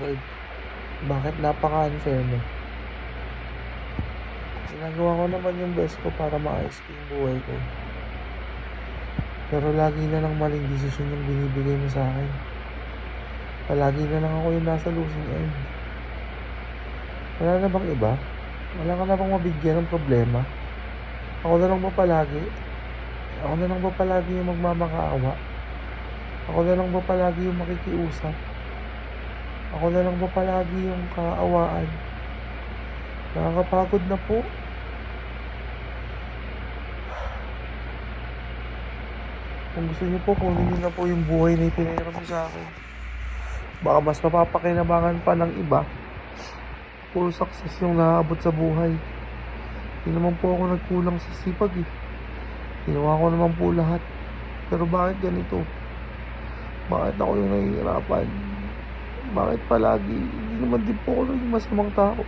Lord, bakit napaka-unfair mo? Ginagawa ko naman yung best ko para maayos ko yung buhay ko. Pero lagi na lang maling desisyon yung binibigay mo sa akin. Palagi na lang ako yung nasa losing end. Wala na bang iba? Wala ka na bang mabigyan ng problema? Ako na lang ba palagi? Ako na lang ba palagi yung magmamakaawa? Ako na lang ba palagi yung makikiusap? Ako na lang ba palagi yung kaawaan? Nakakapagod na po. Kung gusto niyo po, kunin niyo na po yung buhay na ipinahirap niyo sa akin. Baka mas mapapakinabangan pa ng iba. Puro success yung naaabot sa buhay. Hindi naman po ako nagkulang sa sipag eh. Ginawa ko naman po lahat. Pero bakit ganito? Bakit ako yung nahihirapan? Bakit palagi? Hindi naman din po ako yung masamang tao.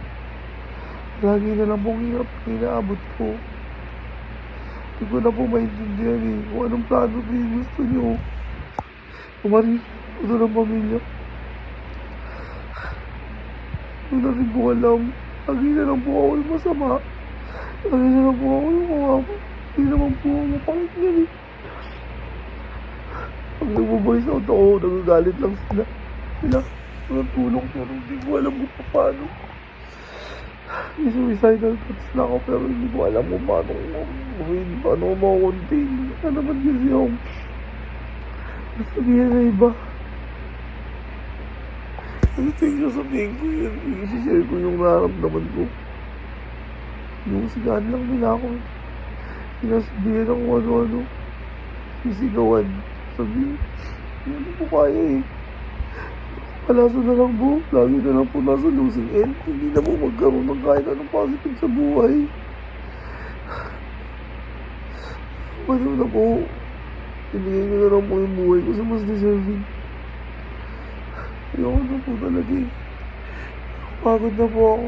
Lagi na lang pong hirap na inaabot ko. Hindi ko na po maintindihan eh kung anong plano na yung gusto nyo. Kumari, ano ng pamilya? Hindi na rin ko alam. Lagi na lang po ako yung masama. Lagi na lang po ako yung kumama. Hindi naman po ako mapakinggan eh. Pag nag-voice out ako, nagagalit lang sila. Walang tulong pero hindi ko alam kung paano. May suicidal thoughts na ako pero hindi ko alam kung paano ko makakontain. Ano naman kasi ako nasabihan na iba. Ano tingin sasabihin ko yun? I-share ko yung nararamdaman ko. Yung sigahan lang nila ako. Sinasabihan ako ano-ano. Sisigawan. Sabihin, hindi ko kaya eh. Palasa na lang po. Lagi na lang po nasa losing end. Hindi na po magkaroon ng kahit anong positive sa buhay. Ano na po. Ibigay ko na lang po yung buhay ko sa mas deserving. Ayoko na po talaga eh. Pagod na po ako.